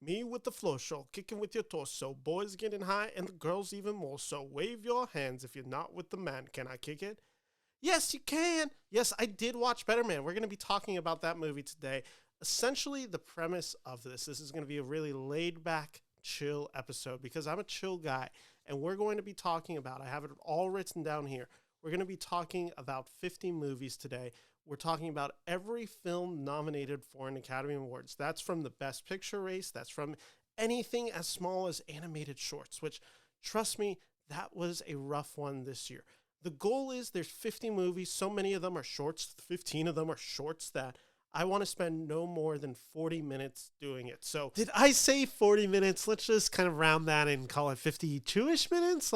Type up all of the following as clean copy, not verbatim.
Me with the floor show, kicking with your torso. Boys getting high and the girls even more so. Wave your hands if you're not with the man. Can I kick it? Yes, you can. Yes, I did watch Better Man. We're going to be talking about that movie today. Essentially, the premise of this is going to be a really laid back, chill episode because I'm a chill guy. And we're going to be talking about, I have it all written down here. We're going to be talking about 50 movies today. We're talking about every film nominated for an Academy Awards. That's from the Best Picture race. That's from anything as small as animated shorts, which, trust me, that was a rough one this year. The goal is there's 50 movies. So many of them are shorts. 15 of them are shorts that I want to spend no more than 40 minutes doing it. So did I say 40 minutes? Let's just kind of round that and call it 52-ish minutes.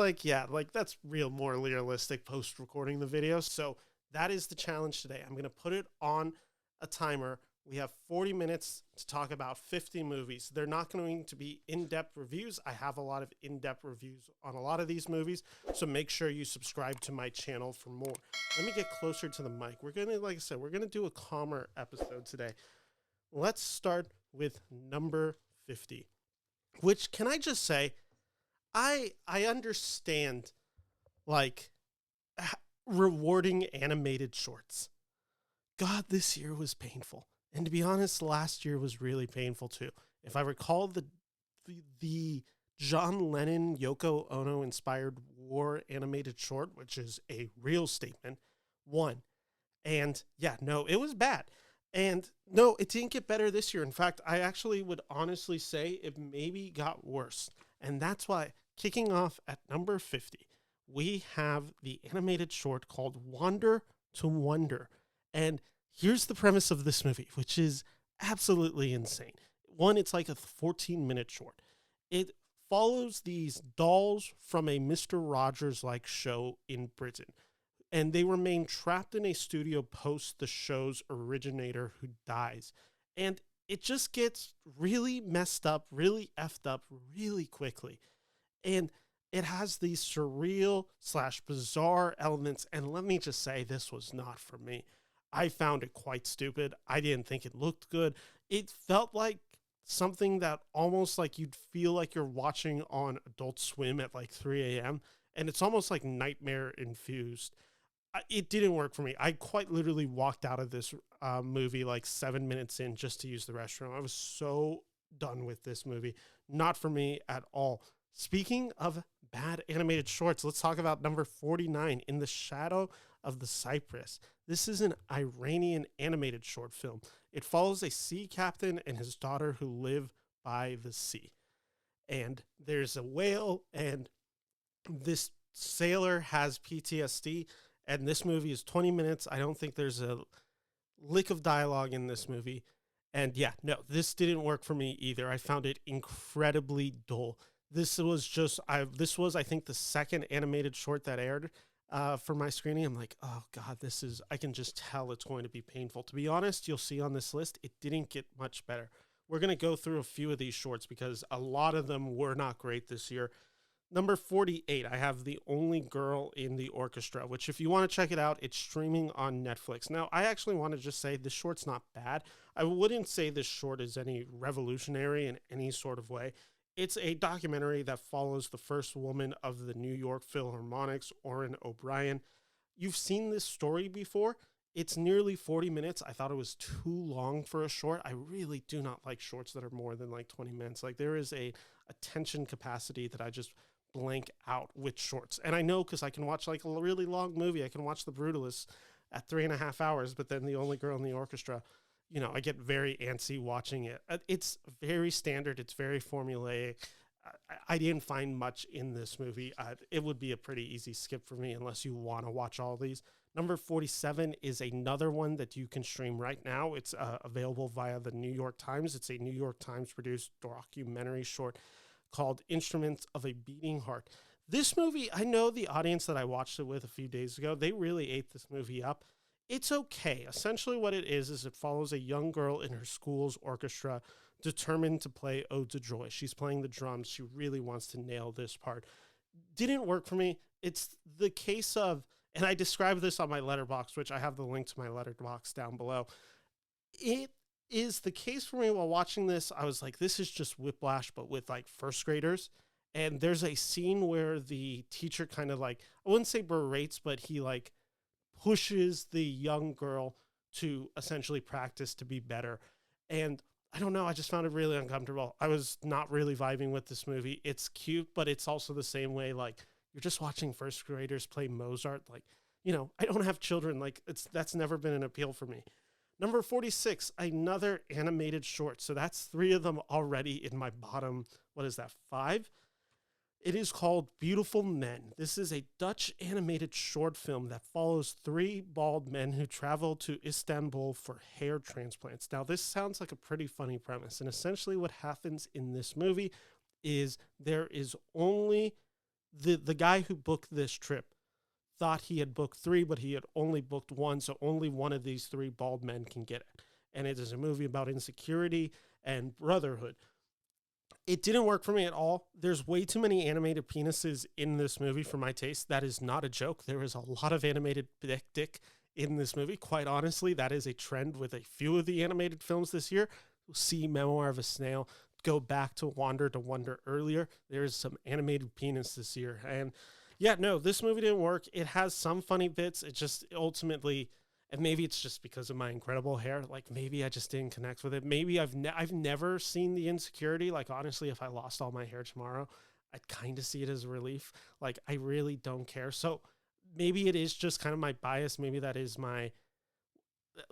That's more realistic post recording the video. So that is the challenge today. I'm going to put it on a timer. We have 40 minutes to talk about 50 movies. They're not going to be in-depth reviews. I have a lot of in-depth reviews on a lot of these movies, so make sure you subscribe to my channel for more. Let me get closer to the mic. We're going to, like I said, we're going to do a calmer episode today. Let's start with number 50, which, can I just say, I understand, rewarding animated shorts. God, this year was painful. And to be honest, last year was really painful too. If I recall the John Lennon, Yoko Ono inspired war animated short, which is a real statement, won. And yeah, no, it was bad. And no, it didn't get better this year. In fact, I actually would honestly say it maybe got worse. And that's why, kicking off at number 50, we have the animated short called Wander to Wonder. And here's the premise of this movie, which is absolutely insane. One, it's like a 14-minute short. It follows these dolls from a Mr. Rogers-like show in Britain, and they remain trapped in a studio post the show's originator who dies. And it just gets really messed up, really effed up really quickly. And it has these surreal / bizarre elements, and let me just say, this was not for me. I found it quite stupid. I didn't think it looked good. It felt like something that almost like you'd feel like you're watching on Adult Swim at like 3 a.m. And it's almost like nightmare infused. It didn't work for me. I quite literally walked out of this movie like 7 minutes in just to use the restroom. I was so done with this movie. Not for me at all. Speaking of bad animated shorts, let's talk about number 49, In the Shadow of the Cypress. This is an Iranian animated short film. It follows a sea captain and his daughter who live by the sea. And there's a whale, and this sailor has PTSD, and this movie is 20 minutes. I don't think there's a lick of dialogue in this movie. And yeah, no, this didn't work for me either. I found it incredibly dull. This was, I think, the second animated short that aired for my screening. I'm like, oh God, I can just tell it's going to be painful. To be honest, you'll see on this list, it didn't get much better. We're going to go through a few of these shorts because a lot of them were not great this year. Number 48, I have The Only Girl in the Orchestra, which if you want to check it out, it's streaming on Netflix. Now, I actually want to just say this short's not bad. I wouldn't say this short is any revolutionary in any sort of way. It's a documentary that follows the first woman of the New York Philharmonics, Orrin O'Brien. You've seen this story before. It's nearly 40 minutes. I thought it was too long for a short. I really do not like shorts that are more than like 20 minutes. Like, there is a attention capacity that I just blank out with shorts. And I know because I can watch like a really long movie. I can watch The Brutalist at 3.5 hours, but then The Only Girl in the Orchestra, I get very antsy watching it. It's very standard. It's very formulaic. I didn't find much in this movie. It would be a pretty easy skip for me unless you want to watch all these. Number 47 is another one that you can stream right now. It's available via the New York Times. It's a New York Times produced documentary short called Instruments of a Beating Heart. This movie, I know the audience that I watched it with a few days ago, they really ate this movie up. It's okay. Essentially what it is it follows a young girl in her school's orchestra determined to play Ode to Joy. She's playing the drums. She really wants to nail this part. Didn't work for me. It's the case of, and I described this on my letterbox, which I have the link to my letterbox down below. It is the case for me while watching this. I was like, this is just Whiplash, but with like first graders. And there's a scene where the teacher kind of like, I wouldn't say berates, but he like pushes the young girl to essentially practice to be better. And I don't know, I just found it really uncomfortable. I was not really vibing with this movie. It's cute, but it's also the same way, like, you're just watching first graders play Mozart. Like, I don't have children. Like, that's never been an appeal for me. Number 46, another animated short. So that's three of them already in my bottom, what is that, five? It is called Beautiful Men. This is a Dutch animated short film that follows three bald men who travel to Istanbul for hair transplants. Now, this sounds like a pretty funny premise. And essentially what happens in this movie is there is only the guy who booked this trip thought he had booked three, but he had only booked one. So only one of these three bald men can get it. And it is a movie about insecurity and brotherhood. It didn't work for me at all. There's way too many animated penises in this movie for my taste. That is not a joke. There is a lot of animated dick in this movie. Quite honestly, that is a trend with a few of the animated films this year. You'll see Memoir of a Snail. Go back to Wander to Wonder earlier. There's some animated penis this year. And yeah, no, this movie didn't work. It has some funny bits. It just ultimately, and maybe it's just because of my incredible hair. Like maybe I just didn't connect with it. Maybe I've never seen the insecurity. Like honestly, if I lost all my hair tomorrow, I'd kind of see it as a relief. Like I really don't care. So maybe it is just kind of my bias. Maybe that is my,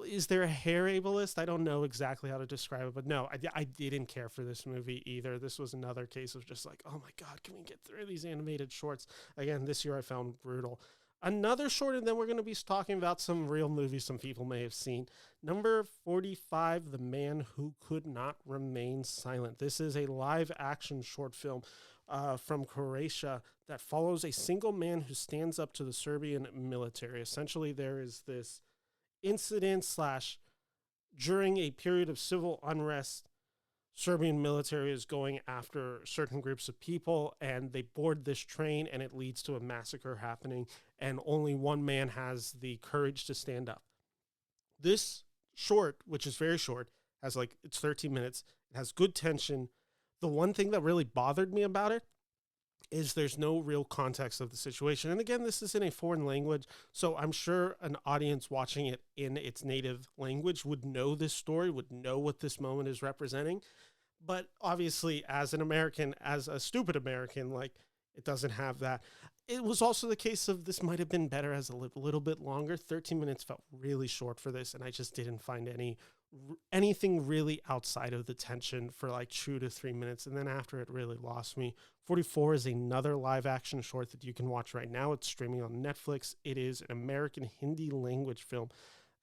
is there a hair ableist? I don't know exactly how to describe it, but no, I didn't care for this movie either. This was another case of just like, oh my God, can we get through these animated shorts? Again, this year I found brutal. Another short, and then we're going to be talking about some real movies some people may have seen. Number 45, The Man Who Could Not Remain Silent. This is a live action short film from Croatia that follows a single man who stands up to the Serbian military. Essentially, there is this incident / during a period of civil unrest, Serbian military is going after certain groups of people and they board this train and it leads to a massacre happening and only one man has the courage to stand up. This short, which is very short, has like, it's 13 minutes. It has good tension. The one thing that really bothered me about it is there's no real context of the situation. And again, this is in a foreign language, so I'm sure an audience watching it in its native language would know this story, would know what this moment is representing. But obviously, as an American, as a stupid American, like, it doesn't have that. It was also the case of this might have been better as a little bit longer. 13 minutes felt really short for this, and I just didn't find anything really outside of the tension for like 2 to 3 minutes. And then after, it really lost me. 44 is another live action short that you can watch right now. It's streaming on Netflix. It is an American Hindi language film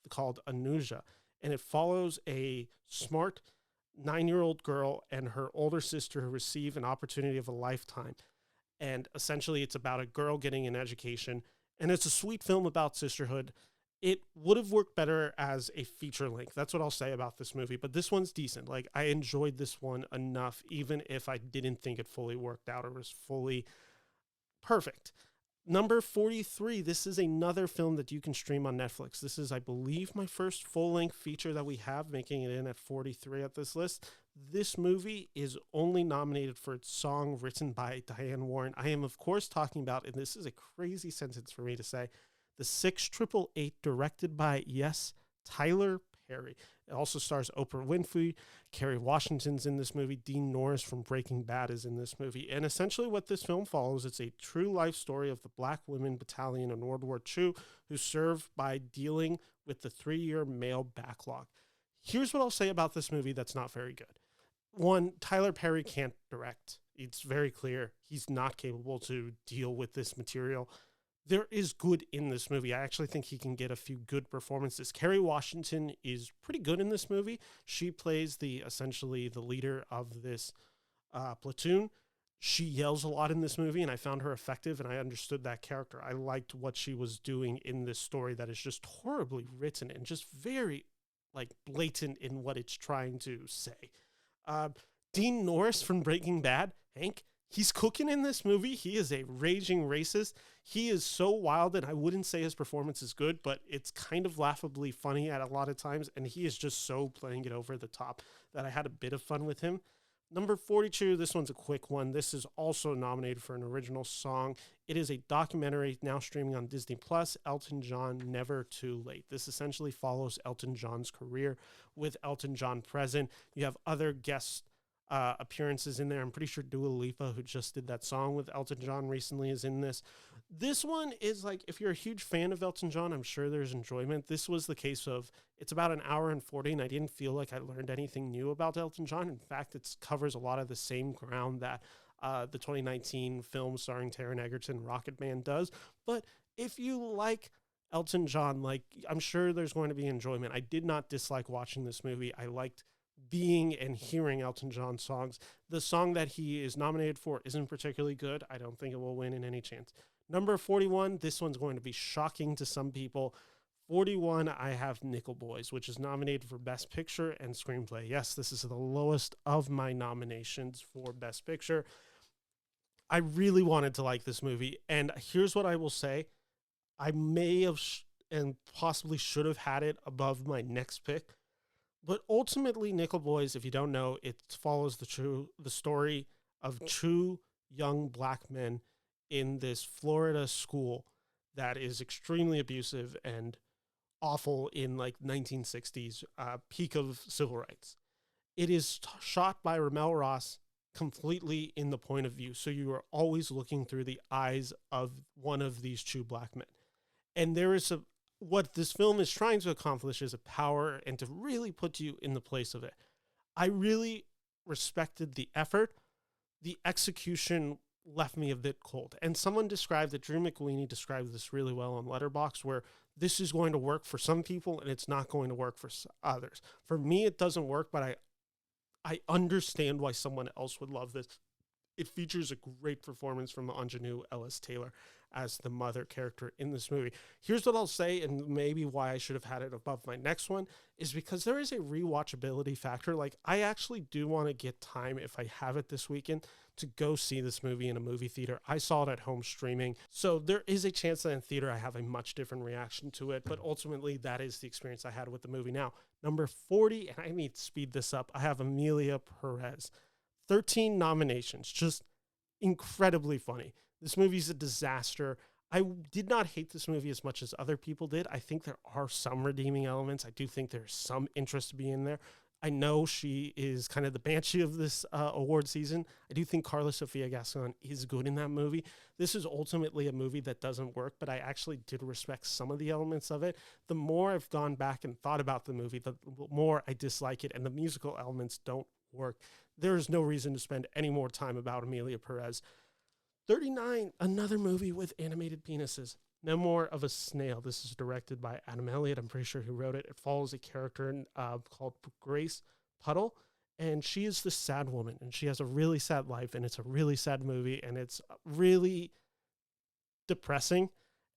called Anuja, and it follows a smart 9-year-old girl and her older sister who receive an opportunity of a lifetime. And essentially it's about a girl getting an education, and it's a sweet film about sisterhood. It would have worked better as a feature length. That's what I'll say about this movie. But this one's decent. Like, I enjoyed this one enough, even if I didn't think it fully worked out or was fully perfect. Number 43, this is another film that you can stream on Netflix. This is, I believe, my first full-length feature that we have, making it in at 43 at this list. This movie is only nominated for its song written by Diane Warren. I am, of course, talking about, and this is a crazy sentence for me to say, The 68888, directed by, yes, Tyler Perry. It also stars Oprah Winfrey. Kerry Washington's in this movie. Dean Norris from Breaking Bad is in this movie. And essentially what this film follows, it's a true life story of the Black Women Battalion in World War II who served by dealing with the 3-year male backlog. Here's what I'll say about this movie that's not very good. One, Tyler Perry can't direct. It's very clear he's not capable to deal with this material. There is good in this movie. I actually think he can get a few good performances. Kerry Washington is pretty good in this movie. She plays essentially the leader of this platoon. She yells a lot in this movie, and I found her effective, and I understood that character. I liked what she was doing in this story that is just horribly written and just very like blatant in what it's trying to say. Dean Norris from Breaking Bad, Hank, He's cooking in this movie. He is a raging racist. He is so wild, and I wouldn't say his performance is good, but it's kind of laughably funny at a lot of times, and he is just so playing it over the top that I had a bit of fun with him. Number 42, this one's a quick one. This is also nominated for an original song. It is a documentary now streaming on Disney Plus, Elton John, Never Too Late. This essentially follows Elton John's career with Elton John present. You have other guest appearances in there. I'm pretty sure Dua Lipa, who just did that song with Elton John recently, is in this. This one is like, if you're a huge fan of Elton John, I'm sure there's enjoyment. This was the case of, it's about an hour and 40, and I didn't feel like I learned anything new about Elton John. In fact, it covers a lot of the same ground that the 2019 film starring Taron Egerton, Rocket Man, does. But if you like Elton John, like, I'm sure there's going to be enjoyment. I did not dislike watching this movie. I liked being and hearing Elton John songs. The song that he is nominated for isn't particularly good. I don't think it will win in any chance. Number 41, this one's going to be shocking to some people. 41, I have Nickel Boys, which is nominated for Best Picture and Screenplay. Yes, this is the lowest of my nominations for Best Picture. I really wanted to like this movie, and here's what I will say. I may have and possibly should have had it above my next pick. But ultimately, Nickel Boys, if you don't know, it follows the story of two young black men in this Florida school that is extremely abusive and awful in like 1960s, peak of civil rights. It is shot by Ramel Ross completely in the point of view. So you are always looking through the eyes of one of these two black men. And there is what this film is trying to accomplish is a power and to really put you in the place of it. I really respected the effort. The execution left me a bit cold. And someone described it, Drew McWeeny described this really well on Letterboxd, where this is going to work for some people and it's not going to work for others. For me, it doesn't work, but I understand why someone else would love this. It features a great performance from Anjanou Ellis-Taylor as the mother character in this movie. Here's what I'll say, and maybe why I should have had it above my next one, is because there is a rewatchability factor. Like, I actually do want to get time, if I have it this weekend, to go see this movie in a movie theater. I saw it at home streaming, so there is a chance that in theater I have a much different reaction to it, but ultimately that is the experience I had with the movie. Now, number 40, and I need to speed this up, I have Emilia Perez. 13 nominations, just incredibly funny. This movie's a disaster. I did not hate this movie as much as other people did. I think there are some redeeming elements. I do think there's some interest to be in there. I know she is kind of the banshee of this award season. I do think Carla Sofia Gascon is good in that movie. This is ultimately a movie that doesn't work, but I actually did respect some of the elements of it. The more I've gone back and thought about the movie, the more I dislike it, and the musical elements don't work. There is no reason to spend any more time about Emilia Perez. 39, another movie with animated penises. Memoir of a Snail. This is directed by Adam Elliott. I'm pretty sure he wrote it. It follows a character called Grace Puddle, and she is the sad woman, and she has a really sad life, and it's a really sad movie, and it's really depressing,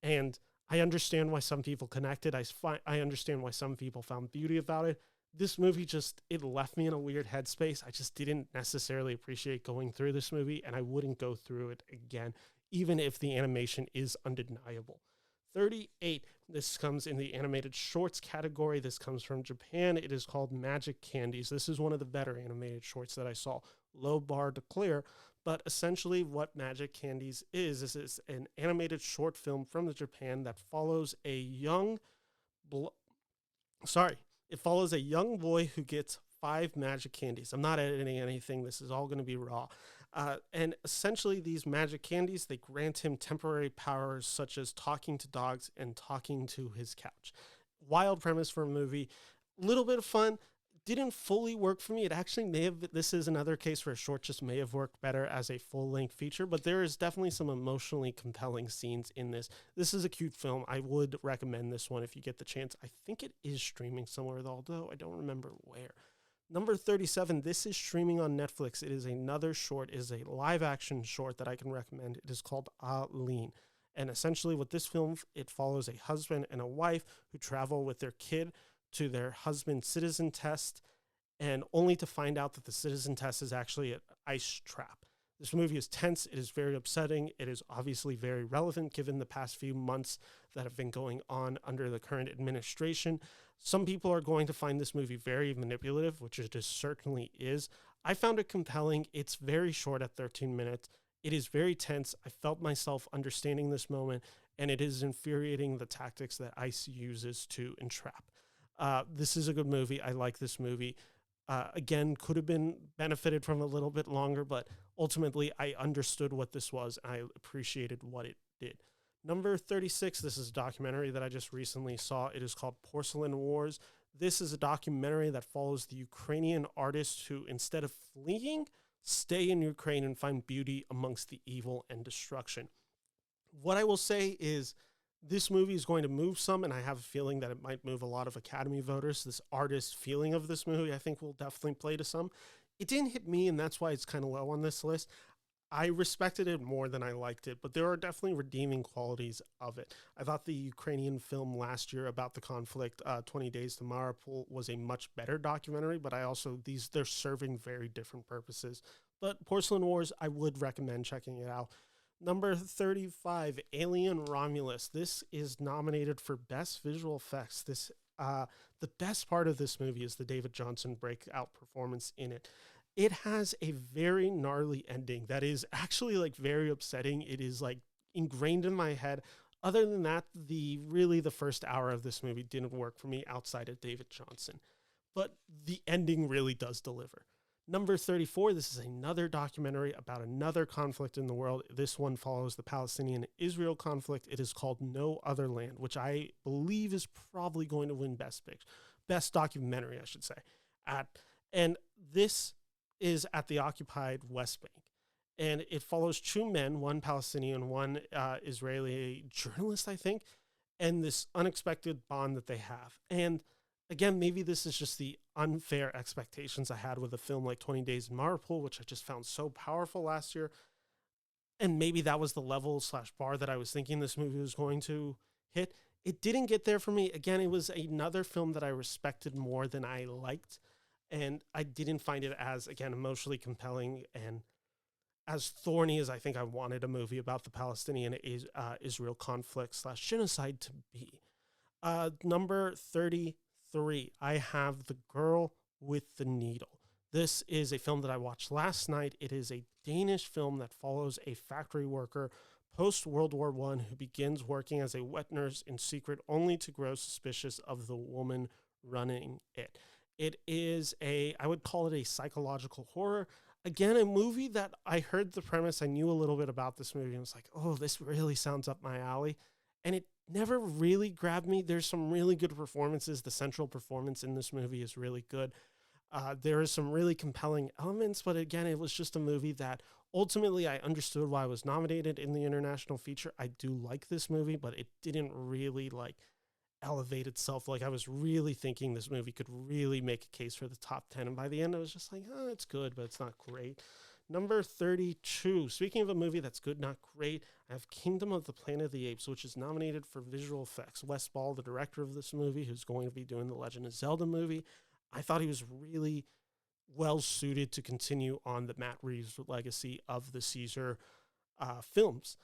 and I understand why some people connected. I understand why some people found beauty about it. This movie it left me in a weird headspace. I just didn't necessarily appreciate going through this movie, and I wouldn't go through it again, even if the animation is undeniable. 38, this comes in the animated shorts category. This comes from Japan. It is called Magic Candies. This is one of the better animated shorts that I saw. Low bar to clear, but essentially what Magic Candies is an animated short film from Japan that follows a young It follows a young boy who gets 5 magic candies. I'm not editing anything. This is all going to be raw. And essentially these magic candies, they grant him temporary powers such as talking to dogs and talking to his couch. Wild premise for a movie. Little bit of fun. Didn't fully work for me. It actually this is another case where a short just may have worked better as a full-length feature, but there is definitely some emotionally compelling scenes in this. This is a cute film. I would recommend this one if you get the chance. I think it is streaming somewhere, although I don't remember where. Number 37, this is streaming on Netflix. It is another short. It is a live-action short that I can recommend. It is called Lien. And essentially with this film, it follows a husband and a wife who travel with their kid to their husband's citizen test, and only to find out that the citizen test is actually an ice trap. This movie is tense. It is very upsetting. It is obviously very relevant given the past few months that have been going on under the current administration. Some people are going to find this movie very manipulative, which it certainly is. I found it compelling. It's very short at 13 minutes. It is very tense. I felt myself understanding this moment, and it is infuriating the tactics that ICE uses to entrap. This is a good movie. I like this movie. Again, could have been benefited from a little bit longer, but ultimately I understood what this was. And I appreciated what it did. Number 36, this is a documentary that I just recently saw. It is called Porcelain Wars. This is a documentary that follows the Ukrainian artists who, instead of fleeing, stay in Ukraine and find beauty amongst the evil and destruction. What I will say is this movie is going to move some, and I have a feeling that it might move a lot of Academy voters. This artist feeling of this movie, I think, will definitely play to some. It didn't hit me, and that's why it's kind of low on this list. I respected it more than I liked it, but there are definitely redeeming qualities of it. I thought the Ukrainian film last year about the conflict, 20 Days to Mariupol, was a much better documentary, but I also, they're serving very different purposes. But Porcelain Wars, I would recommend checking it out. Number 35, Alien Romulus. This is nominated for Best Visual Effects. The best part of this movie is the David Johnson breakout performance in it. It has a very gnarly ending that is actually like very upsetting. It is like ingrained in my head. Other than that, the first hour of this movie didn't work for me outside of David Johnson. But the ending really does deliver. Number 34, this is another documentary about another conflict in the world. This one follows the Palestinian-Israel conflict. It is called No Other Land, which I believe is probably going to win Best Documentary, I should say. And this is at the occupied West Bank. And it follows two men, one Palestinian, one Israeli journalist, I think, and this unexpected bond that they have. And again, maybe this is just the unfair expectations I had with a film like 20 Days in Mariupol, which I just found so powerful last year. And maybe that was the level/bar that I was thinking this movie was going to hit. It didn't get there for me. Again, it was another film that I respected more than I liked. And I didn't find it as, again, emotionally compelling and as thorny as I think I wanted a movie about the Palestinian-Israel conflict/genocide to be. Number 33, I have The Girl with the Needle. This is a film that I watched last night. It is a Danish film that follows a factory worker post-World War I who begins working as a wet nurse in secret only to grow suspicious of the woman running it. It is I would call it a psychological horror. Again, a movie that I heard the premise. I knew a little bit about this movie and was like, oh, this really sounds up my alley. And it never really grabbed me. There's some really good performances. The central performance in this movie is really good. There is some really compelling elements, but again, it was just a movie that ultimately I understood why I was nominated in the international feature. I do like this movie, but it didn't really elevate itself. I was really thinking this movie could really make a case for the top 10. And by the end, I was just like, oh, it's good, but it's not great. Number 32, speaking of a movie that's good, not great, I have Kingdom of the Planet of the Apes, which is nominated for visual effects. Wes Ball, the director of this movie, who's going to be doing the Legend of Zelda movie, I thought he was really well suited to continue on the Matt Reeves legacy of the Caesar films.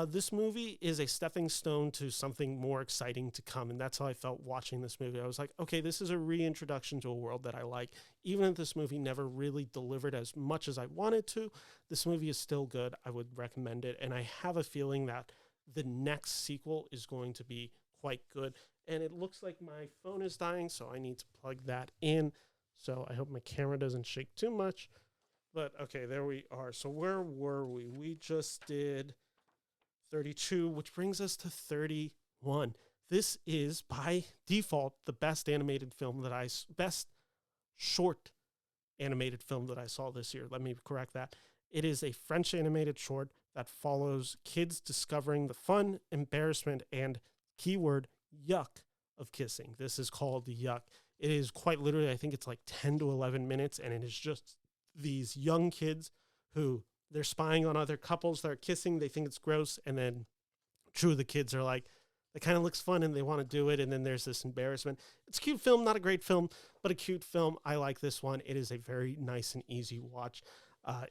This movie is a stepping stone to something more exciting to come, and that's how I felt watching this movie. I was like, okay, this is a reintroduction to a world that I like. Even if this movie never really delivered as much as I wanted to, this movie is still good. I would recommend it, and I have a feeling that the next sequel is going to be quite good. And it looks like my phone is dying, so I need to plug that in. So I hope my camera doesn't shake too much. But okay, there we are. So where were we? We just did 32, which brings us to 31. This is by default the best short animated film that I saw this year. Let me correct that. It is a French animated short that follows kids discovering the fun, embarrassment, and keyword yuck of kissing. This is called Yuck. It is quite literally, I think it's 10 to 11 minutes, and it is just these young kids who they're spying on other couples that are kissing. They think it's gross. And then two of the kids are like, it kind of looks fun and they want to do it. And then there's this embarrassment. It's a cute film, not a great film, but a cute film. I like this one. It is a very nice and easy watch.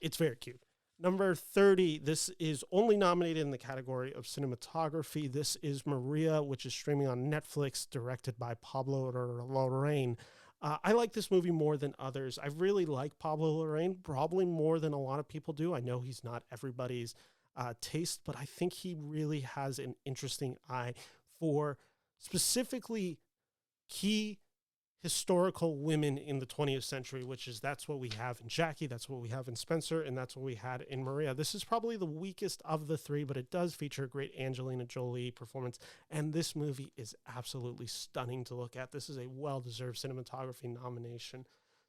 It's very cute. Number 30, this is only nominated in the category of cinematography. This is Maria, which is streaming on Netflix, directed by Pablo Larraín. I like this movie more than others. I really like Pablo Larraín, probably more than a lot of people do. I know he's not everybody's taste, but I think he really has an interesting eye for specifically key historical women in the 20th century, that's what we have in Jackie, that's what we have in Spencer, and that's what we had in Maria. This is probably the weakest of the three, but it does feature a great Angelina Jolie performance, and this movie is absolutely stunning to look at. This is a well-deserved cinematography nomination.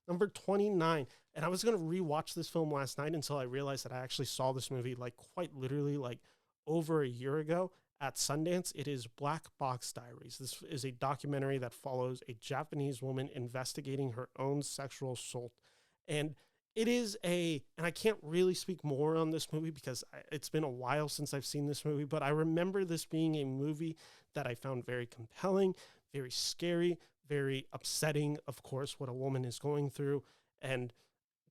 Number 29, and I was going to rewatch this film last night until I realized that I actually saw this movie quite literally over a year ago at Sundance. It is Black Box Diaries. This is a documentary that follows a Japanese woman investigating her own sexual assault. And it is and I can't really speak more on this movie because it's been a while since I've seen this movie, but I remember this being a movie that I found very compelling, very scary, very upsetting, of course, what a woman is going through, and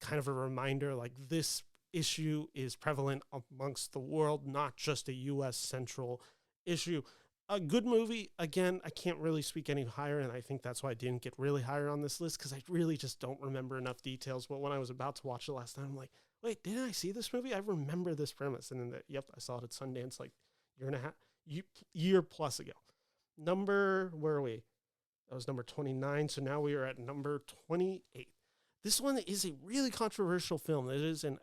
kind of a reminder this issue is prevalent amongst the world, not just a U.S. central issue. A good movie. Again, I can't really speak any higher, and I think that's why I didn't get really higher on this list, because I really just don't remember enough details. But when I was about to watch it last time, I'm like, wait, didn't I see this movie? I remember this premise. And then, yep, I saw it at Sundance year plus ago. Where are we? That was number 29. So now we are at number 28. This one is a really controversial film. It is an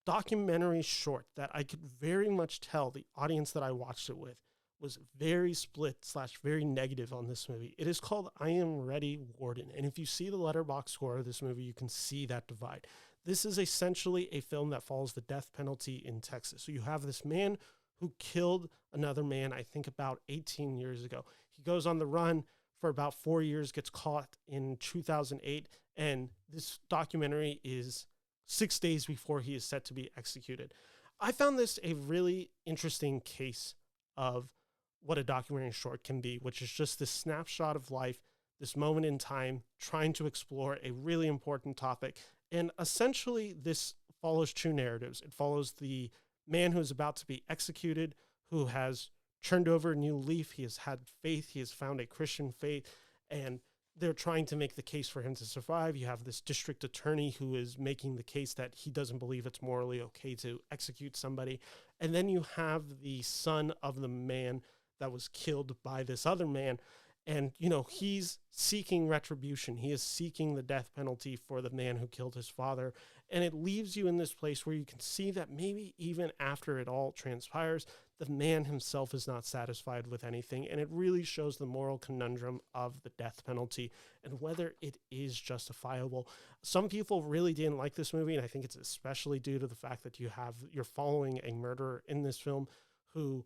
documentary short that I could very much tell the audience that I watched it with was very split / very negative on this movie. It is called I Am Ready, Warden. And if you see the Letterboxd score of this movie, you can see that divide. This is essentially a film that follows the death penalty in Texas. So you have this man who killed another man, I think about 18 years ago. He goes on the run for about 4 years, gets caught in 2008, and this documentary is 6 days before he is set to be executed. I found this a really interesting case of what a documentary short can be, which is just this snapshot of life, this moment in time, trying to explore a really important topic. And essentially, this follows two narratives. It follows the man who is about to be executed, who has turned over a new leaf. He has had faith. He has found a Christian faith, and they're trying to make the case for him to survive. You have this district attorney who is making the case that he doesn't believe it's morally okay to execute somebody. And then you have the son of the man that was killed by this other man. And, he's seeking retribution. He is seeking the death penalty for the man who killed his father. And it leaves you in this place where you can see that maybe even after it all transpires, the man himself is not satisfied with anything. And it really shows the moral conundrum of the death penalty and whether it is justifiable. Some people really didn't like this movie, and I think it's especially due to the fact that you're following a murderer in this film who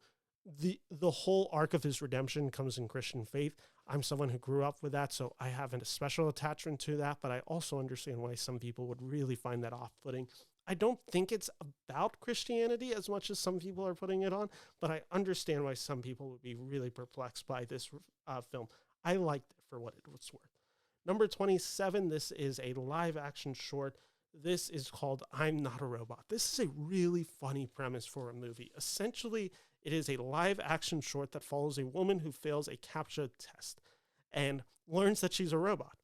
the whole arc of his redemption comes in Christian faith. I'm someone who grew up with that, so I have a special attachment to that, but I also understand why some people would really find that off-putting. I don't think it's about Christianity as much as some people are putting it on, but I understand why some people would be really perplexed by this film. I liked it for what it was worth. Number 27, this is a live-action short. This is called I'm Not a Robot. This is a really funny premise for a movie. Essentially, it is a live-action short that follows a woman who fails a CAPTCHA test and learns that she's a robot.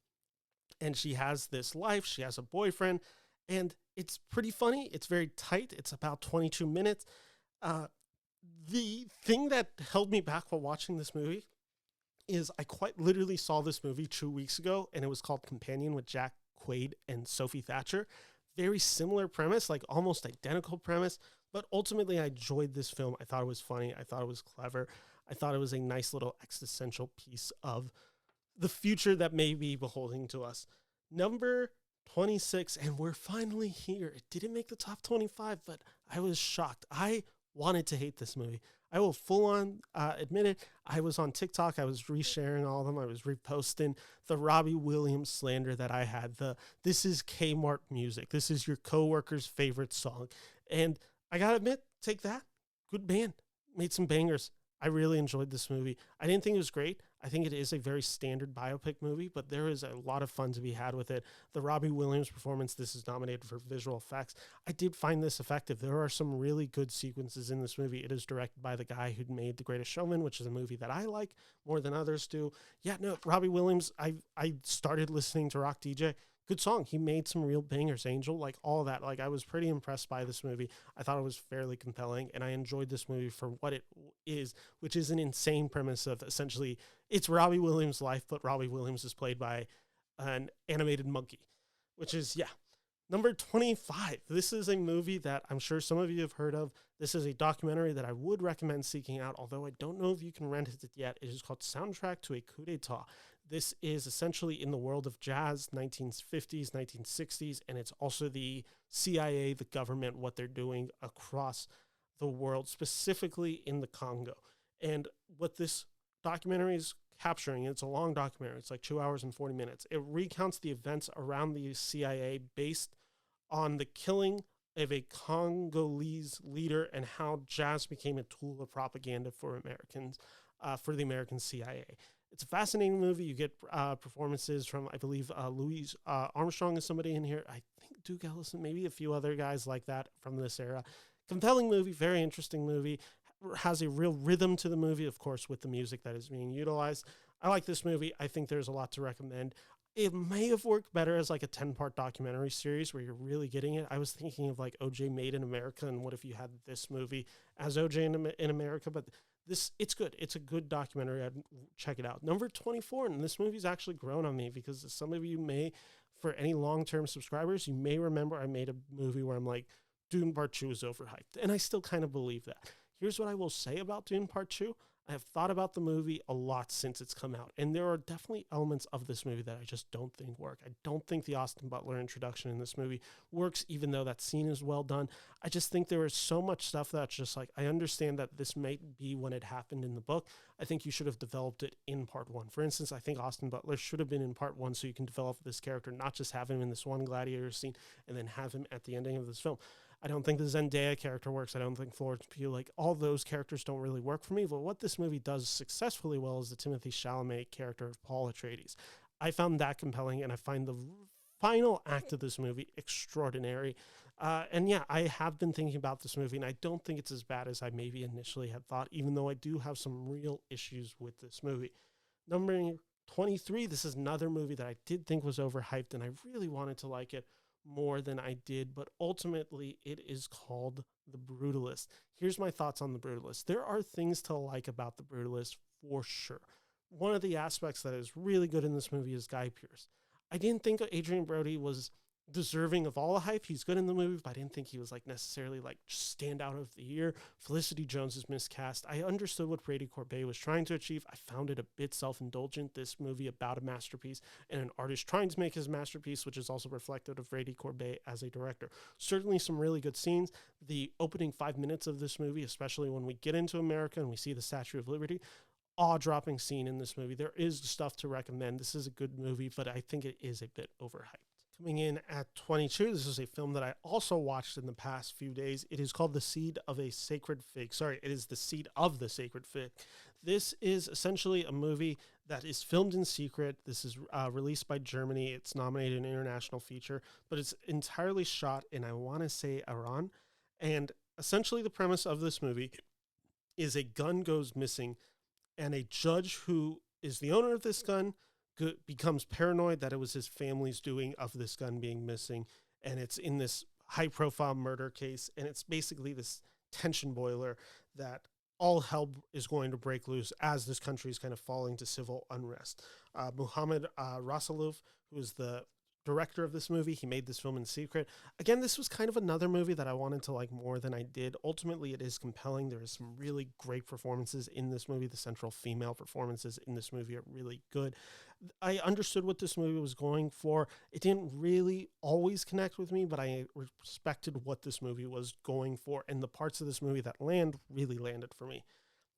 And she has this life. She has a boyfriend. And it's pretty funny. It's very tight. It's about 22 minutes. The thing that held me back while watching this movie is I quite literally saw this movie 2 weeks ago, and it was called Companion with Jack Quaid and Sophie Thatcher. Very similar premise, almost identical premise, but ultimately I enjoyed this film. I thought it was funny. I thought it was clever. I thought it was a nice little existential piece of the future that may be beholding to us. Number 26, and we're finally here. It didn't make the top 25, but I was shocked. I wanted to hate this movie. I will full on admit it. I was on TikTok. I was resharing all of them. I was reposting the Robbie Williams slander that I had. This is Kmart music. This is your coworker's favorite song. And I gotta admit, take that. Good band. Made some bangers. I really enjoyed this movie. I didn't think it was great. I think it is a very standard biopic movie, but there is a lot of fun to be had with it. The Robbie Williams performance, this is nominated for visual effects. I did find this effective. There are some really good sequences in this movie. It is directed by the guy who made The Greatest Showman, which is a movie that I like more than others do. Yeah, no, Robbie Williams, I started listening to Rock DJ. Good song. He made some real bangers, Angel, like all that. Like, I was pretty impressed by this movie. I thought it was fairly compelling, and I enjoyed this movie for what it is, which is an insane premise of essentially it's Robbie Williams' life, but Robbie Williams is played by an animated monkey, which is, yeah. Number 25. This is a movie that I'm sure some of you have heard of. This is a documentary that I would recommend seeking out, although I don't know if you can rent it yet. It is called Soundtrack to a Coup d'etat. This is essentially in the world of jazz, 1950s, 1960s, and it's also the CIA, the government, what they're doing across the world, specifically in the Congo. And what this documentary is capturing, it's a long documentary, it's like 2 hours and 40 minutes. It recounts the events around the CIA based on the killing of a Congolese leader and how jazz became a tool of propaganda for Americans, for the American CIA. It's a fascinating movie. You get performances from, I believe, Louis Armstrong is somebody in here. I think Duke Ellison, maybe a few other guys like that from this era. Compelling movie, very interesting movie. Has a real rhythm to the movie, of course, with the music that is being utilized. I like this movie. I think there's a lot to recommend. It may have worked better as like a 10-part documentary series where you're really getting it. I was thinking of like OJ Made in America, and what if you had this movie as OJ in America, but it's good. It's a good documentary. I'd check it out. Number 24, and this movie's actually grown on me because some of you may, for any long-term subscribers, you may remember I made a movie where I'm like, Dune Part II is overhyped, and I still kind of believe that. Here's what I will say about Dune Part II. I have thought about the movie a lot since it's come out, and there are definitely elements of this movie that I just don't think work. I don't think the Austin Butler introduction in this movie works, even though that scene is well done. I just think there is so much stuff that's just like, I understand that this might be when it happened in the book. I think you should have developed it in Part 1. For instance, I think Austin Butler should have been in Part 1 so you can develop this character, not just have him in this one Gladiator scene and then have him at the ending of this film. I don't think the Zendaya character works. I don't think Florence Pugh, like all those characters don't really work for me. But what this movie does successfully well is the Timothée Chalamet character of Paul Atreides. I found that compelling, and I find the final act of this movie extraordinary. And yeah, I have been thinking about this movie, and I don't think it's as bad as I maybe initially had thought, even though I do have some real issues with this movie. Number 23, this is another movie that I did think was overhyped, and I really wanted to like it more than I did, but ultimately it is called The Brutalist. Here's my thoughts on The Brutalist. There are things to like about The Brutalist for sure. One of the aspects that is really good in this movie is Guy Pearce. I didn't think Adrian Brody was deserving of all the hype. He's good in the movie, but I didn't think he was like necessarily like stand out of the year. Felicity Jones is miscast. I understood what Brady Corbet was trying to achieve. I found it a bit self-indulgent, this movie about a masterpiece and an artist trying to make his masterpiece, which is also reflective of Brady Corbet as a director. Certainly some really good scenes. The opening 5 minutes of this movie, especially when we get into America and we see the Statue of Liberty, awe-dropping scene in this movie. There is stuff to recommend. This is a good movie, but I think it is a bit overhyped. Coming in at 22, this is a film that I also watched in the past few days. It is called The Seed of a Sacred Fig. Sorry, it is The Seed of the Sacred Fig. This is essentially a movie that is filmed in secret. This is released by Germany. It's nominated an international feature, but it's entirely shot in, I want to say, Iran. And essentially the premise of this movie is a gun goes missing, and a judge who is the owner of this gun becomes paranoid that it was his family's doing of this gun being missing, and it's in this high-profile murder case, and it's basically this tension boiler that all hell is going to break loose as this country is kind of falling to civil unrest. Muhammad Rasulov, who is the director of this movie, he made this film in secret. Again, this was kind of another movie that I wanted to like more than I did. Ultimately, it is compelling. There is some really great performances in this movie. The central female performances in this movie are really good. I understood what this movie was going for. It didn't really always connect with me, but I respected what this movie was going for, and the parts of this movie that really landed for me.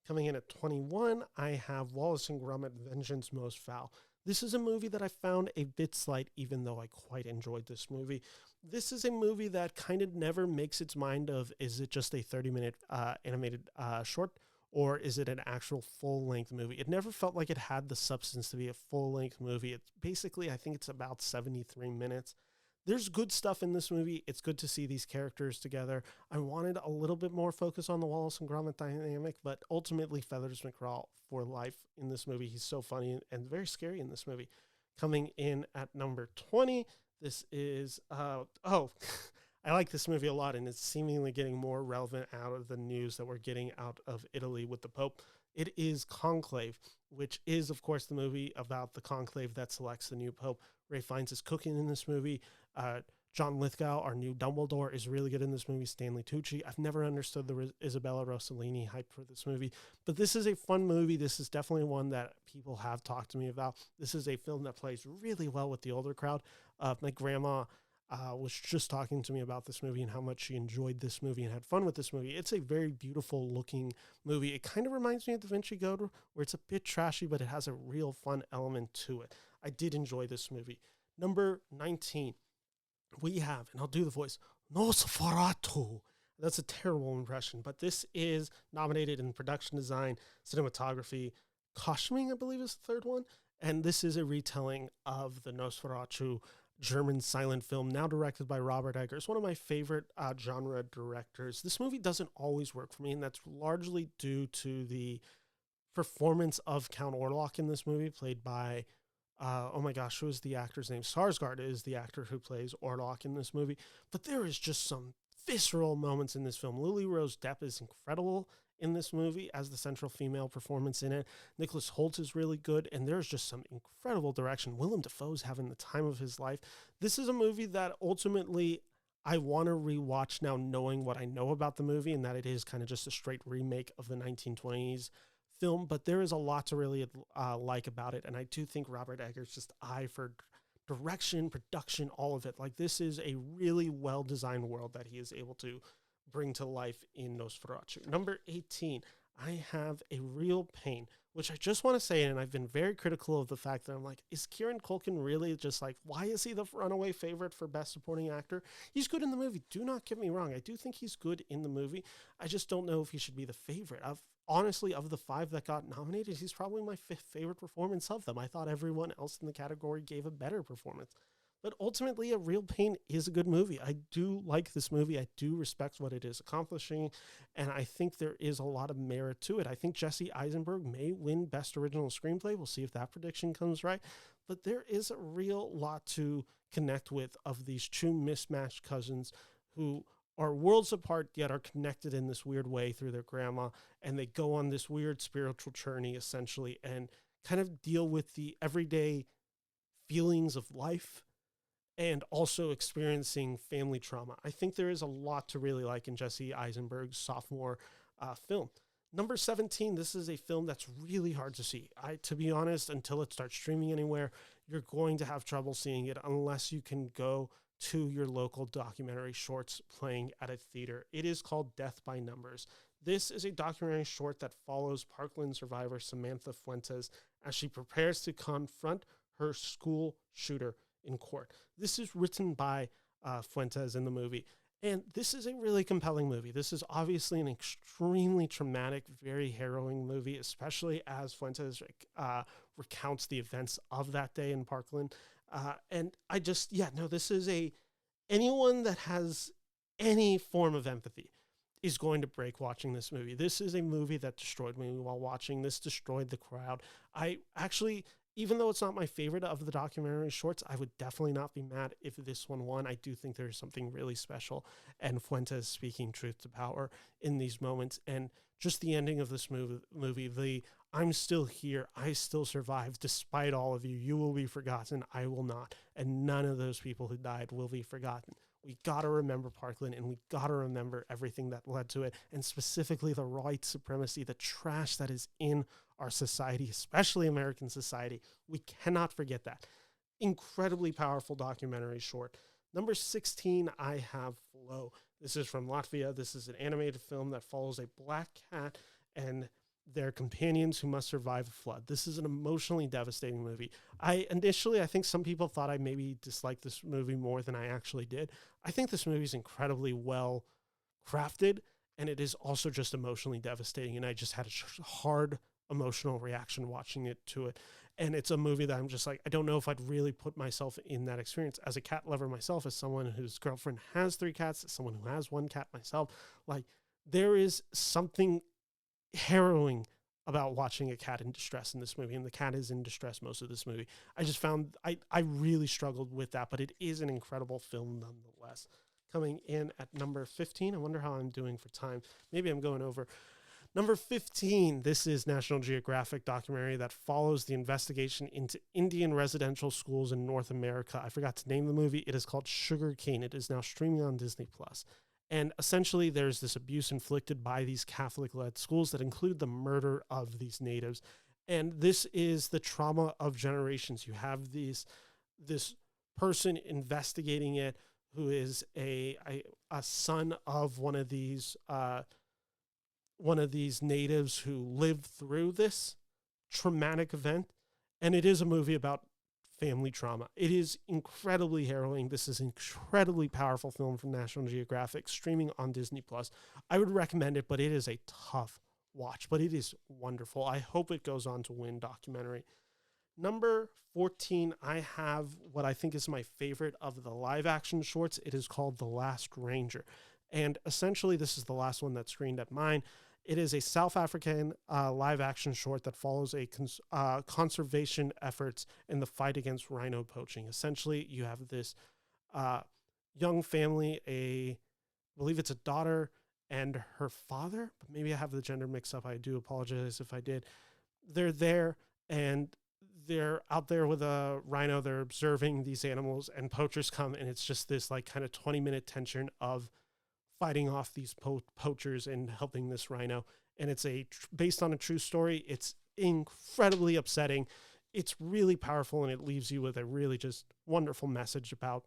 Coming in at 21, I have Wallace and Gromit: Vengeance Most Fowl. This is a movie that I found a bit slight, even though I quite enjoyed this movie. This is a movie that kind of never makes its mind of, is it just a 30-minute animated short, or is it an actual full-length movie? It never felt like it had the substance to be a full-length movie. It's basically, I think it's about 73 minutes. There's good stuff in this movie. It's good to see these characters together. I wanted a little bit more focus on the Wallace and Gromit dynamic, but ultimately Feathers McGraw for life in this movie. He's so funny and very scary in this movie. Coming in at number 20, this is, I like this movie a lot, and it's seemingly getting more relevant out of the news that we're getting out of Italy with the Pope. It is Conclave, which is, of course, the movie about the conclave that selects the new Pope. Ralph Fiennes is cooking in this movie. John Lithgow, our new Dumbledore, is really good in this movie. Stanley Tucci. I've never understood the Isabella Rossellini hype for this movie, but this is a fun movie. This is definitely one that people have talked to me about. This is a film that plays really well with the older crowd. My grandma was just talking to me about this movie and how much she enjoyed this movie and had fun with this movie. It's a very beautiful looking movie. It kind of reminds me of Da Vinci Code, where it's a bit trashy, but it has a real fun element to it. I did enjoy this movie. Number 19, we have, and I'll do the voice, Nosferatu. That's a terrible impression, but this is nominated in production design, cinematography, costuming, I believe is the third one. And this is a retelling of the Nosferatu German silent film, now directed by Robert Eggers, one of my favorite genre directors. This movie doesn't always work for me, and that's largely due to the performance of Count Orlok in this movie, played by, oh my gosh, who is the actor's name? Skarsgård is the actor who plays Orlok in this movie. But there is just some visceral moments in this film. Lily Rose Depp is incredible in this movie as the central female performance in it. Nicholas Hoult is really good, and there's just some incredible direction. Willem Dafoe's having the time of his life. This is a movie that ultimately I want to rewatch now, knowing what I know about the movie and that it is kind of just a straight remake of the 1920s film, but there is a lot to really like about it, and I do think Robert Eggers' just eye for direction, production, all of it. Like, this is a really well-designed world that he is able to bring to life in Nosferatu. Number 18, I have A Real Pain, which I just want to say, and I've been very critical of the fact that I'm like, is Kieran Culkin really just like, why is he the runaway favorite for Best Supporting Actor? He's good in the movie. Do not get me wrong. I do think he's good in the movie. I just don't know if he should be the favorite. Honestly, of the 5 that got nominated, he's probably my 5th favorite performance of them. I thought everyone else in the category gave a better performance. But ultimately, A Real Pain is a good movie. I do like this movie. I do respect what it is accomplishing, and I think there is a lot of merit to it. I think Jesse Eisenberg may win Best Original Screenplay. We'll see if that prediction comes right. But there is a real lot to connect with of these two mismatched cousins who are worlds apart yet are connected in this weird way through their grandma, and they go on this weird spiritual journey, essentially, and kind of deal with the everyday feelings of life and also experiencing family trauma. I think there is a lot to really like in Jesse Eisenberg's sophomore film. Number 17, this is a film that's really hard to see. To be honest, until it starts streaming anywhere, you're going to have trouble seeing it unless you can go to your local documentary shorts playing at a theater. It is called Death by Numbers. This is a documentary short that follows Parkland survivor Samantha Fuentes as she prepares to confront her school shooter in court. This is written by Fuentes in the movie, and this is a really compelling movie. This is obviously an extremely traumatic, very harrowing movie, especially as Fuentes recounts the events of that day in Parkland. And I just, this is anyone that has any form of empathy is going to break watching this movie. This is a movie that destroyed me while watching. This destroyed the crowd. I actually, even though it's not my favorite of the documentary shorts, I would definitely not be mad if this one won. I do think there's something really special, and Fuentes speaking truth to power in these moments. And just the ending of this movie, the I'm still here, I still survive, despite all of you. You will be forgotten, I will not. And none of those people who died will be forgotten. We got to remember Parkland, and we got to remember everything that led to it, and specifically the white supremacy, the trash that is in our society, especially American society. We cannot forget that. Incredibly powerful documentary short. Number 16, I have Flow. This is from Latvia. This is an animated film that follows a black cat and their companions who must survive a flood. This is an emotionally devastating movie. I think some people thought I maybe disliked this movie more than I actually did. I think this movie is incredibly well crafted, and it is also just emotionally devastating. And I just had a hard emotional reaction watching it to it. And it's a movie that I'm just like, I don't know if I'd really put myself in that experience as a cat lover myself, as someone whose girlfriend has 3 cats, as someone who has 1 cat myself. Like, there is something harrowing about watching a cat in distress in this movie, and the cat is in distress most of this movie. I just found I really struggled with that, but it is an incredible film nonetheless. Coming in at number 15, I wonder how I'm doing for time. Maybe I'm going over. Number 15, this is National Geographic documentary that follows the investigation into Indian residential schools in North America. I forgot to name the movie. It is called Sugarcane. It is now streaming on Disney+. And essentially, there's this abuse inflicted by these Catholic-led schools that include the murder of these natives. And this is the trauma of generations. You have this person investigating it who is a son of one of these natives who lived through this traumatic event. And it is a movie about family trauma. It is incredibly harrowing. This is an incredibly powerful film from National Geographic, streaming on Disney+. I would recommend it, but it is a tough watch, but it is wonderful. I hope it goes on to win documentary. Number 14, I have what I think is my favorite of the live action shorts. It is called The Last Ranger. And essentially, this is the last one that screened at mine. It is a South African live action short that follows a conservation efforts in the fight against rhino poaching. Essentially, you have this young family, I believe it's a daughter and her father, but maybe I have the gender mixed up. I do apologize if I did. They're there and they're out there with a rhino. They're observing these animals, and poachers come, and it's just this like kind of 20-minute tension of fighting off these poachers and helping this rhino. And it's based on a true story. It's incredibly upsetting. It's really powerful, and it leaves you with a really just wonderful message about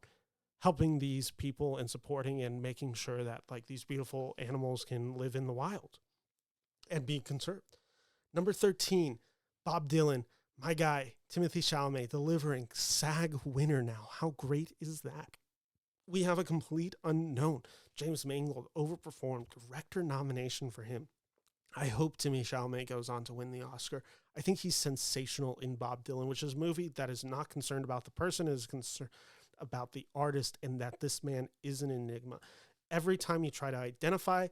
helping these people and supporting and making sure that like these beautiful animals can live in the wild and be conserved. Number 13, Bob Dylan, my guy, Timothée Chalamet, delivering SAG winner now. How great is that? We have a complete unknown. James Mangold overperformed, director nomination for him. I hope Timothée Chalamet goes on to win the Oscar. I think he's sensational in Bob Dylan, which is a movie that is not concerned about the person, it is concerned about the artist, and that this man is an enigma. Every time you try to identify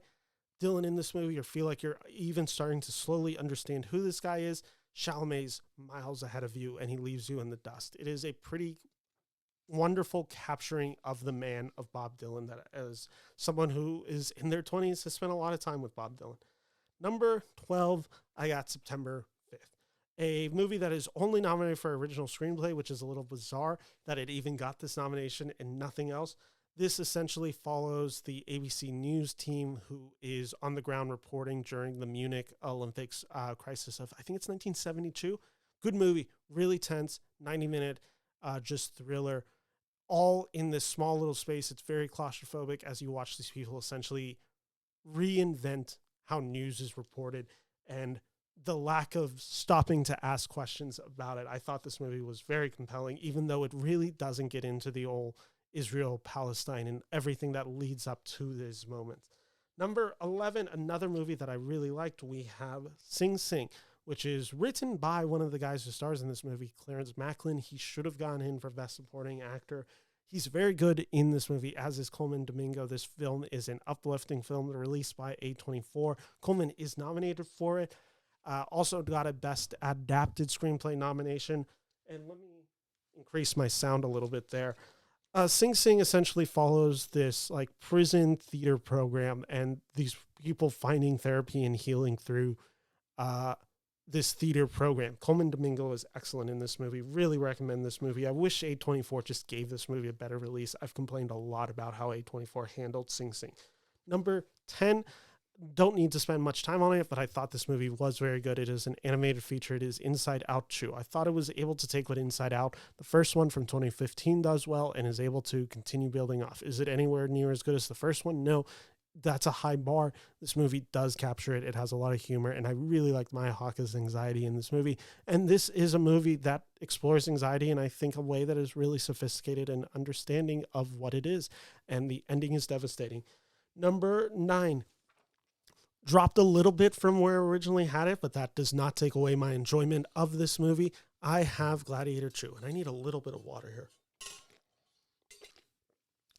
Dylan in this movie or feel like you're even starting to slowly understand who this guy is, Chalamet's miles ahead of you, and he leaves you in the dust. It is a pretty wonderful capturing of the man of Bob Dylan, that as someone who is in their 20s has spent a lot of time with Bob Dylan. Number 12, I got September 5th, a movie that is only nominated for original screenplay, which is a little bizarre that it even got this nomination and nothing else. This essentially follows the ABC News team who is on the ground reporting during the Munich Olympics crisis of, I think it's 1972. Good movie, really tense, 90-minute just thriller, all in this small little space. It's very claustrophobic as you watch these people essentially reinvent how news is reported and the lack of stopping to ask questions about it. I thought this movie was very compelling, even though it really doesn't get into the old Israel, Palestine, and everything that leads up to this moment. Number 11, another movie that I really liked, we have Sing Sing, which is written by one of the guys who stars in this movie, Clarence Macklin. He should have gone in for Best Supporting Actor. He's very good in this movie, as is Coleman Domingo. This film is an uplifting film released by A24. Coleman is nominated for it. Also got a Best Adapted Screenplay nomination. And let me increase my sound a little bit there. Sing Sing essentially follows this like prison theater program and these people finding therapy and healing through this theater program. Coleman Domingo is excellent in this movie. Really recommend this movie. I wish A24 just gave this movie a better release. I've complained a lot about how A24 handled Sing Sing. Number 10, don't need to spend much time on it, but I thought this movie was very good. It is an animated feature. It is Inside Out 2. I thought it was able to take what Inside Out, the first one from 2015, does well and is able to continue building off. Is it anywhere near as good as the first one? No. That's a high bar. This movie does capture it. It has a lot of humor, and I really like Maya Hawke's anxiety in this movie. And this is a movie that explores anxiety in, I think, a way that is really sophisticated and understanding of what it is. And the ending is devastating. Number 9, dropped a little bit from where I originally had it, but that does not take away my enjoyment of this movie. I have Gladiator 2, and I need a little bit of water here.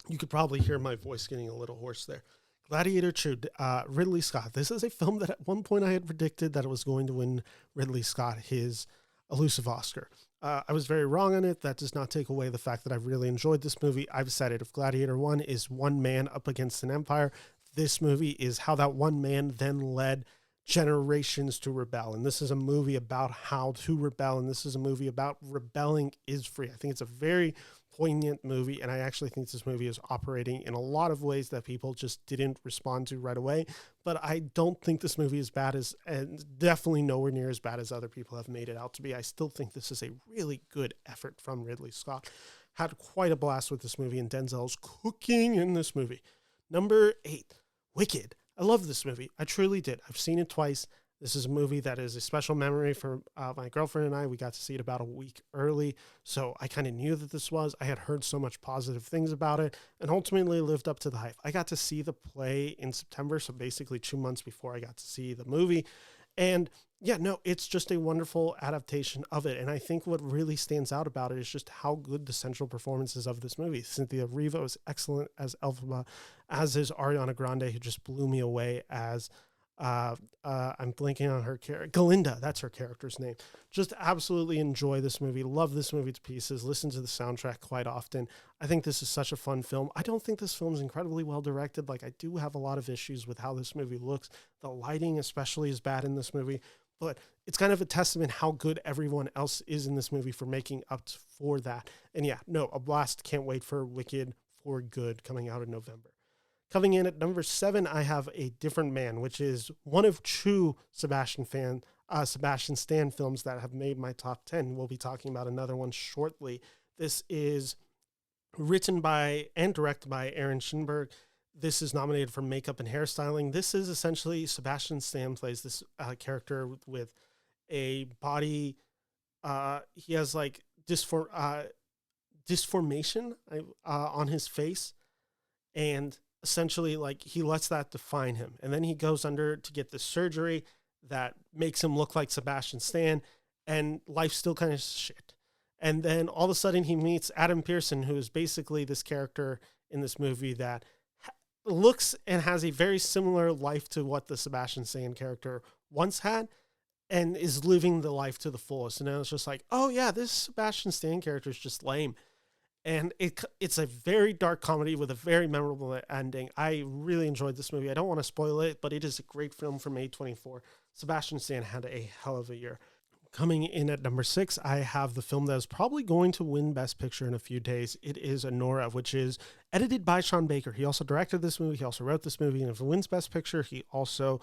You could probably hear my voice getting a little hoarse there. Gladiator 2, Ridley Scott. This is a film that at one point I had predicted that it was going to win Ridley Scott his elusive Oscar. I was very wrong on it. That does not take away the fact that I really enjoyed this movie. I've said it. If Gladiator 1 is one man up against an empire, this movie is how that one man then led generations to rebel. And this is a movie about how to rebel. And this is a movie about rebelling is free. I think it's a very poignant movie. And I actually think this movie is operating in a lot of ways that people just didn't respond to right away. But I don't think this movie is bad as, and definitely nowhere near as bad as other people have made it out to be. I still think this is a really good effort from Ridley Scott. Had quite a blast with this movie, and Denzel's cooking in this movie. Number 8, Wicked. I love this movie. I truly did. I've seen it twice. This is a movie that is a special memory for my girlfriend and I. We got to see it about a week early, so I kind of knew that this was. I had heard so much positive things about it, and ultimately lived up to the hype. I got to see the play in September, so basically 2 months before I got to see the movie. And yeah, no, it's just a wonderful adaptation of it. And I think what really stands out about it is just how good the central performances of this movie. Cynthia Erivo is excellent as Elphaba, as is Ariana Grande, who just blew me away as, I'm blanking on her character, Galinda, that's her character's name. Just absolutely enjoy this movie. Love this movie to pieces. Listen to the soundtrack quite often. I think this is such a fun film. I don't think this film is incredibly well directed. Like, I do have a lot of issues with how this movie looks. The lighting especially is bad in this movie, but it's kind of a testament how good everyone else is in this movie for making up for that. And yeah, no, a blast. Can't wait for Wicked for Good coming out in November. Coming in at number 7, I have A Different Man, which is one of 2 Sebastian Stan films that have made my top 10. We'll be talking about another one shortly. This is written by and directed by Aaron Scheinberg. This is nominated for makeup and hairstyling. This is essentially Sebastian Stan plays this character with a body. He has like disformation on his face, and essentially like he lets that define him. And then he goes under to get the surgery that makes him look like Sebastian Stan, and life's still kind of shit. And then all of a sudden he meets Adam Pearson, who is basically this character in this movie that looks and has a very similar life to what the Sebastian Stan character once had, and is living the life to the fullest. And now it's just like, oh yeah, this Sebastian Stan character is just lame. And it's a very dark comedy with a very memorable ending. I really enjoyed this movie. I don't want to spoil it, but it is a great film from A24. Sebastian Stan had a hell of a year. Coming in at number 6, I have the film that is probably going to win Best Picture in a few days. It is Anora, which is edited by Sean Baker. He also directed this movie. He also wrote this movie. And if it wins Best Picture, he also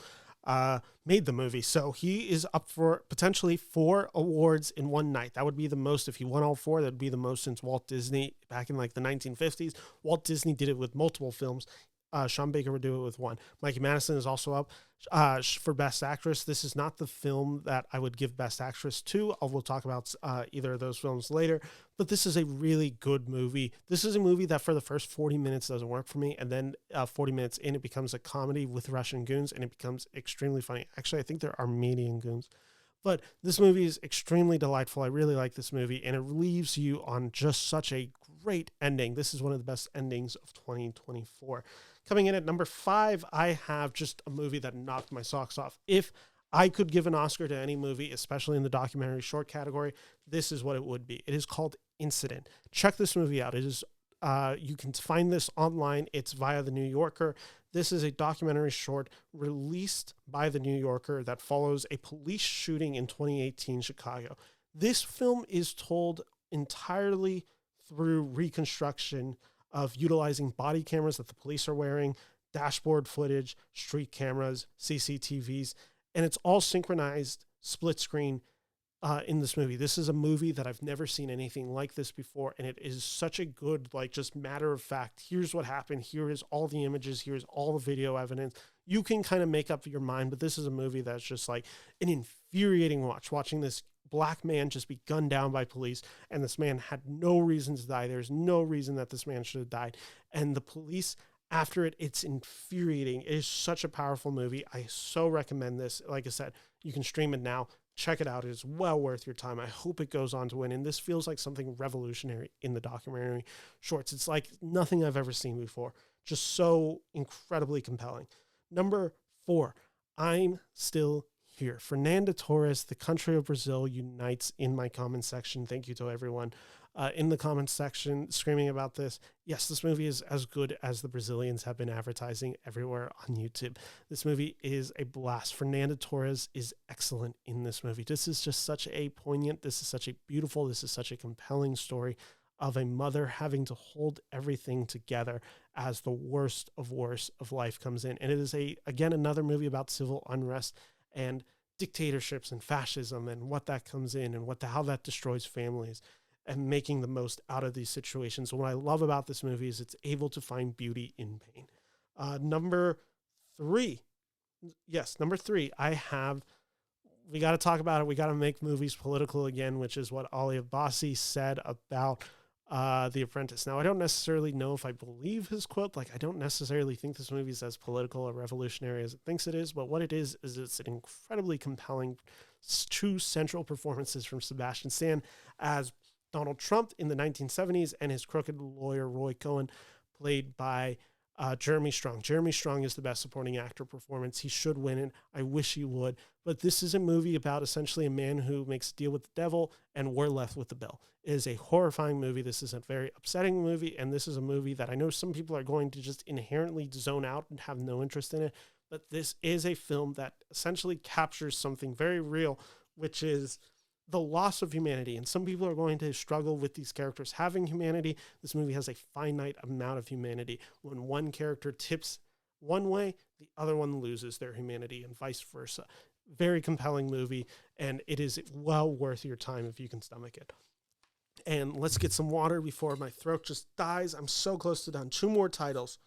made the movie. So he is up for potentially 4 awards in one night. That would be the most. If he won all 4, that would be the most since Walt Disney back in like the 1950s. Walt Disney did it with multiple films. Sean Baker would do it with one. Mikey Madison is also up for Best Actress. This is not the film that I would give Best Actress to. We'll talk about either of those films later, but this is a really good movie. This is a movie that for the first 40 minutes doesn't work for me, and then 40 minutes in, it becomes a comedy with Russian goons, and it becomes extremely funny. Actually, I think they're Armenian goons. But this movie is extremely delightful. I really like this movie, and it leaves you on just such a great ending. This is one of the best endings of 2024. Coming in at number 5, I have just a movie that knocked my socks off. If I could give an Oscar to any movie, especially in the documentary short category, this is what it would be. It is called Incident. Check this movie out. It is you can find this online. It's via The New Yorker. This is a documentary short released by The New Yorker that follows a police shooting in 2018 Chicago. This film is told entirely through reconstruction of utilizing body cameras that the police are wearing, dashboard footage, street cameras, CCTVs, and it's all synchronized split screen in this movie. This is a movie that I've never seen anything like this before, and it is such a good, like, just matter of fact, here's what happened, here is all the images, here's all the video evidence. You can kind of make up your mind, but this is a movie that's just like an infuriating watch, watching this black man just be gunned down by police, and this man had no reason to die. There's no reason that this man should have died, and the police after it, it's infuriating. It is such a powerful movie. I so recommend this. Like I said, you can stream it now. Check it out. It is well worth your time. I hope it goes on to win. And this feels like something revolutionary in the documentary shorts. It's like nothing I've ever seen before. Just so incredibly compelling. Number 4, I'm Still Here. Fernanda Torres, The Country of Brazil, unites in my comment section. Thank you to everyone in the comment section screaming about this. Yes, this movie is as good as the Brazilians have been advertising everywhere on YouTube. This movie is a blast. Fernanda Torres is excellent in this movie. This is just such a poignant, this is such a beautiful, this is such a compelling story of a mother having to hold everything together as the worst of life comes in. And it is again, another movie about civil unrest and dictatorships and fascism and what that comes in and how that destroys families and making the most out of these situations. What I love about this movie is it's able to find beauty in pain. Number 3, we got to talk about it. We got to make movies political again, which is what Ali Abbasi said about The Apprentice. Now, I don't necessarily know if I believe his quote. Like, I don't necessarily think this movie is as political or revolutionary as it thinks it is, but what it is it's an incredibly compelling, two central performances from Sebastian Stan as Donald Trump in the 1970s and his crooked lawyer, Roy Cohn, played by Jeremy Strong. Jeremy Strong is the best supporting actor performance. He should win it. I wish he would. But this is a movie about essentially a man who makes a deal with the devil, and we're left with the bill. It is a horrifying movie. This is a very upsetting movie, and this is a movie that I know some people are going to just inherently zone out and have no interest in it. But this is a film that essentially captures something very real, which is the loss of humanity. And some people are going to struggle with these characters having humanity. This movie has a finite amount of humanity. When one character tips one way, the other one loses their humanity and vice versa. Very compelling movie, and it is well worth your time if you can stomach it. And let's get some water before my throat just dies. I'm so close to done. 2 more titles.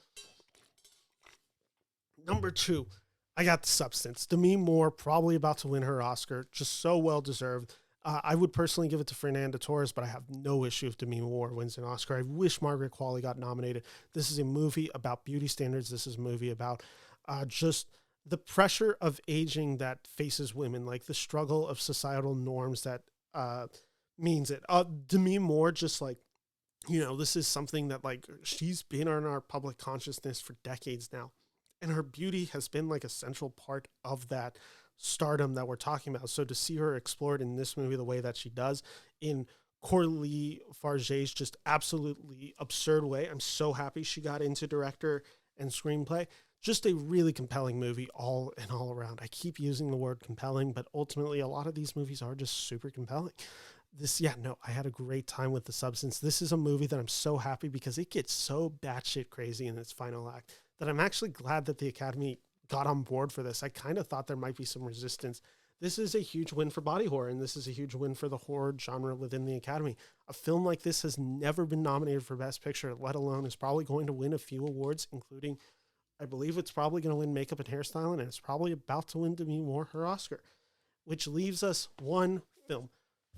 Number 2, I got The Substance. Demi Moore probably about to win her Oscar. Just so well deserved. I would personally give it to Fernanda Torres, but I have no issue if Demi Moore wins an Oscar. I wish Margaret Qualley got nominated. This is a movie about beauty standards. This is a movie about just the pressure of aging that faces women, like the struggle of societal norms that means it. Demi Moore, just like, this is something that like she's been on our public consciousness for decades now. And her beauty has been like a central part of that stardom that we're talking about. So to see her explored in this movie the way that she does in Coralie Farge's just absolutely absurd way, I'm so happy she got into director and screenplay. Just a really compelling movie all around. I keep using the word compelling, but ultimately a lot of these movies are just super compelling. I had a great time with The Substance. This is a movie that I'm so happy because it gets so batshit crazy in its final act that I'm actually glad that the Academy got on board for this. I kind of thought there might be some resistance. This is a huge win for body horror, and this is a huge win for the horror genre within the Academy. A film like this has never been nominated for Best Picture, let alone is probably going to win a few awards, including, I believe it's probably going to win makeup and hairstyling, and it's probably about to win Demi Moore her Oscar, which leaves us one film.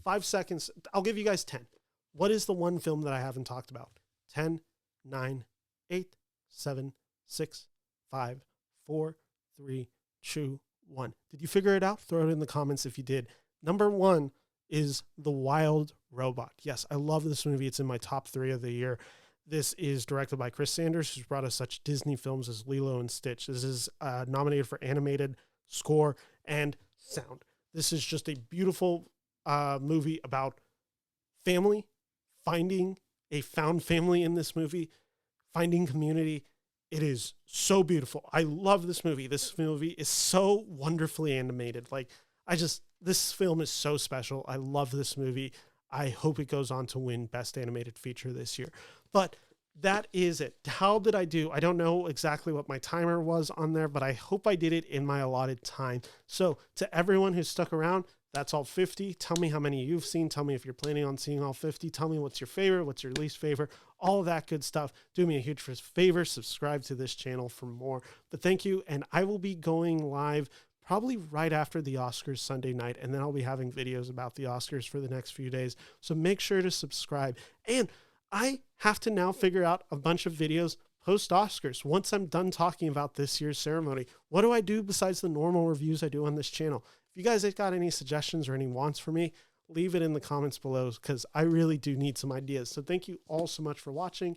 5 seconds. I'll give you guys 10. What is the one film that I haven't talked about? 10, 9, 8, 7, 6, 5, 4, 3, 2, 1. Did you figure it out? Throw it in the comments if you did. Number 1 is The Wild Robot. Yes, I love this movie. It's in my top 3 of the year. This is directed by Chris Sanders, who's brought us such Disney films as Lilo and Stitch. This is nominated for animated, score, and sound. This is just a beautiful movie about family, finding a found family in this movie, finding community. It is so beautiful. I love this movie. This movie is so wonderfully animated. This film is so special. I love this movie. I hope it goes on to win Best Animated Feature this year. But that is it. How did I do? I don't know exactly what my timer was on there, but I hope I did it in my allotted time. So to everyone who stuck around, that's all 50. Tell me how many you've seen. Tell me if you're planning on seeing all 50. Tell me what's your favorite, what's your least favorite, all of that good stuff. Do me a huge favor. Subscribe to this channel for more. But thank you. And I will be going live probably right after the Oscars Sunday night. And then I'll be having videos about the Oscars for the next few days. So make sure to subscribe. And I have to now figure out a bunch of videos post Oscars, once I'm done talking about this year's ceremony, what do I do besides the normal reviews I do on this channel? If you guys have got any suggestions or any wants for me, leave it in the comments below because I really do need some ideas. So thank you all so much for watching.